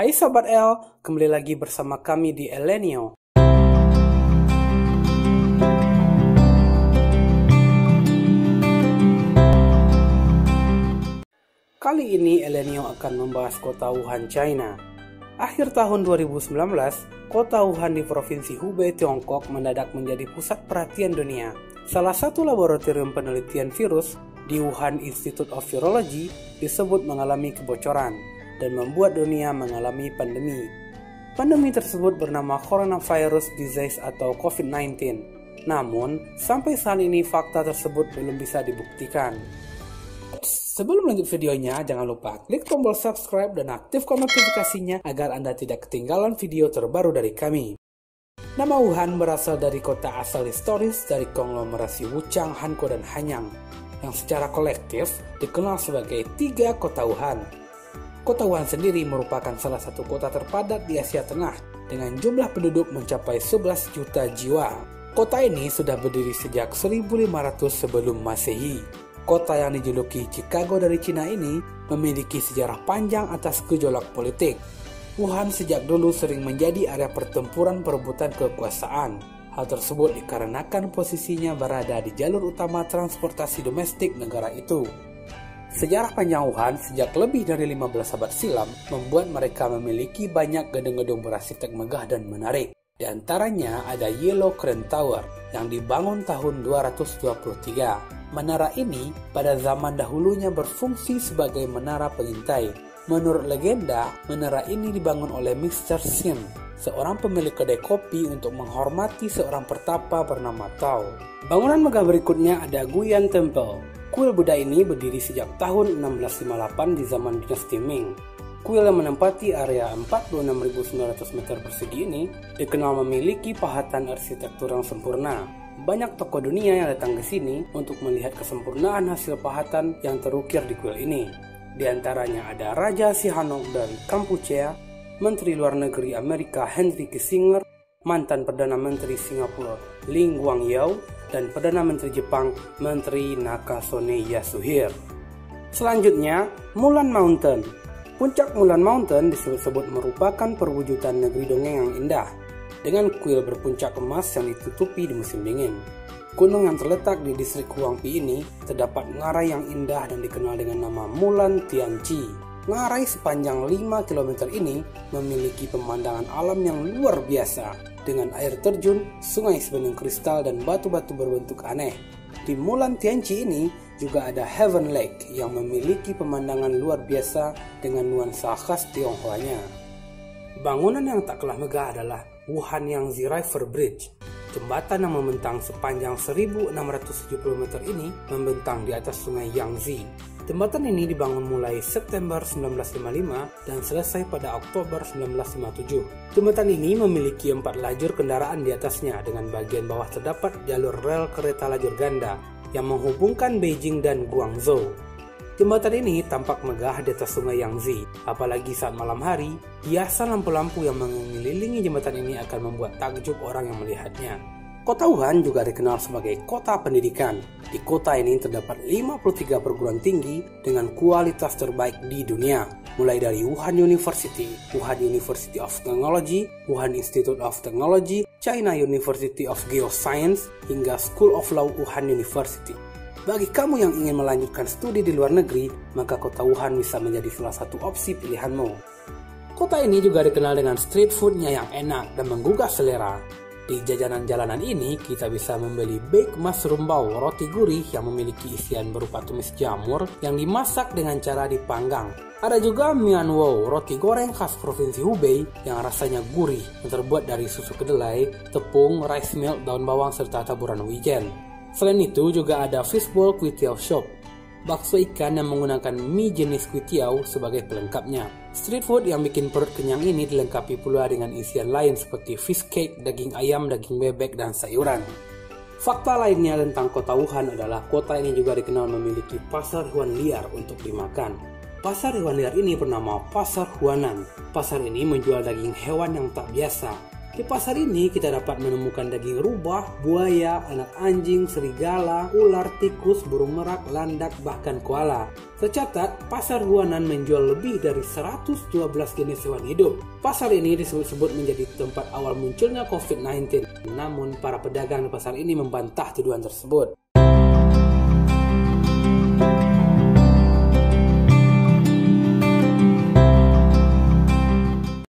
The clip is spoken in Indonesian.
Hai Sobat L, kembali lagi bersama kami di Elenio. Kali ini Elenio akan membahas kota Wuhan, China. Akhir tahun 2019, kota Wuhan di Provinsi Hubei, Tiongkok mendadak menjadi pusat perhatian dunia. Salah satu laboratorium penelitian virus di Wuhan Institute of Virology disebut mengalami kebocoran dan membuat dunia mengalami pandemi. Pandemi tersebut bernama Coronavirus Disease atau COVID-19. Namun, sampai saat ini fakta tersebut belum bisa dibuktikan. Sebelum lanjut videonya, jangan lupa klik tombol subscribe dan aktifkan notifikasinya agar Anda tidak ketinggalan video terbaru dari kami. Nama Wuhan berasal dari kota asal historis dari konglomerasi Wuchang, Hanko, dan Hanyang, yang secara kolektif dikenal sebagai tiga kota Wuhan. Kota Wuhan sendiri merupakan salah satu kota terpadat di Asia Tengah dengan jumlah penduduk mencapai 11 juta jiwa. Kota ini sudah berdiri sejak 1500 sebelum Masehi. Kota yang dijuluki Chicago dari Cina ini memiliki sejarah panjang atas gejolak politik. Wuhan sejak dulu sering menjadi area pertempuran perebutan kekuasaan. Hal tersebut dikarenakan posisinya berada di jalur utama transportasi domestik negara itu. Sejarah panjang Wuhan sejak lebih dari 15 abad silam membuat mereka memiliki banyak gedung-gedung berarsitek megah dan menarik. Di antaranya ada Yellow Crane Tower yang dibangun tahun 223. Menara ini pada zaman dahulunya berfungsi sebagai menara pengintai. Menurut legenda, menara ini dibangun oleh Mr. Sim, seorang pemilik kedai kopi untuk menghormati seorang pertapa bernama Tao. Bangunan megah berikutnya ada Guyan Temple. Kuil Buddha ini berdiri sejak tahun 1658 di zaman dinasti Ming. Kuil yang menempati area 46.900 meter persegi ini dikenal memiliki pahatan arsitektur yang sempurna. Banyak tokoh dunia yang datang ke sini untuk melihat kesempurnaan hasil pahatan yang terukir di kuil ini. Di antaranya ada Raja Sihanouk dari Kampuchea, Menteri Luar Negeri Amerika Henry Kissinger, mantan Perdana Menteri Singapura Lee Kuan Yew, dan Perdana Menteri Jepang Menteri Nakasone Yasuhiro. Selanjutnya, Mulan Mountain. Puncak Mulan Mountain disebut-sebut merupakan perwujudan negeri dongeng yang indah, dengan kuil berpuncak emas yang ditutupi di musim dingin. Gunung yang terletak di distrik Huangpi ini terdapat ngarai yang indah dan dikenal dengan nama Mulan Tianqi. Ngarai sepanjang 5 km ini memiliki pemandangan alam yang luar biasa dengan air terjun, sungai sebening kristal, dan batu-batu berbentuk aneh. Di Mulan Tianqi ini juga ada Heaven Lake yang memiliki pemandangan luar biasa dengan nuansa khas Tionghoanya. Bangunan yang tak kalah megah adalah Wuhan Yangtze River Bridge. Jembatan yang membentang sepanjang 1670 meter ini membentang di atas sungai Yangtze. Jembatan ini dibangun mulai September 1955 dan selesai pada Oktober 1957. Jembatan ini memiliki 4 lajur kendaraan di atasnya dengan bagian bawah terdapat jalur rel kereta lajur ganda yang menghubungkan Beijing dan Guangzhou. Jembatan ini tampak megah di atas sungai Yangtze, apalagi saat malam hari, hiasan lampu-lampu yang mengelilingi jembatan ini akan membuat takjub orang yang melihatnya. Kota Wuhan juga dikenal sebagai kota pendidikan. Di kota ini terdapat 53 perguruan tinggi dengan kualitas terbaik di dunia, mulai dari Wuhan University, Wuhan University of Technology, Wuhan Institute of Technology, China University of Geoscience, hingga School of Law Wuhan University. Bagi kamu yang ingin melanjutkan studi di luar negeri, maka kota Wuhan bisa menjadi salah satu opsi pilihanmu. Kota ini juga dikenal dengan street foodnya yang enak dan menggugah selera. Di jajanan jalanan ini, kita bisa membeli baked mushroom bao, roti gurih yang memiliki isian berupa tumis jamur yang dimasak dengan cara dipanggang. Ada juga mian wo, roti goreng khas Provinsi Hubei yang rasanya gurih, yang terbuat dari susu kedelai, tepung, rice milk, daun bawang, serta taburan wijen. Selain itu juga ada fishball kuitiao shop, bakso ikan yang menggunakan mie jenis kuitiao sebagai pelengkapnya. Street food yang bikin perut kenyang ini dilengkapi pula dengan isian lain seperti fish cake, daging ayam, daging bebek, dan sayuran. Fakta lainnya tentang kota Wuhan adalah kota ini juga dikenal memiliki pasar hewan liar untuk dimakan. Pasar hewan liar ini bernama Pasar Huanan. Pasar ini menjual daging hewan yang tak biasa. Di pasar ini kita dapat menemukan daging rubah, buaya, anak anjing, serigala, ular, tikus, burung merak, landak, bahkan koala. Tercatat, pasar Huanan menjual lebih dari 112 jenis hewan hidup. Pasar ini disebut-sebut menjadi tempat awal munculnya COVID-19. Namun, para pedagang di pasar ini membantah tuduhan tersebut.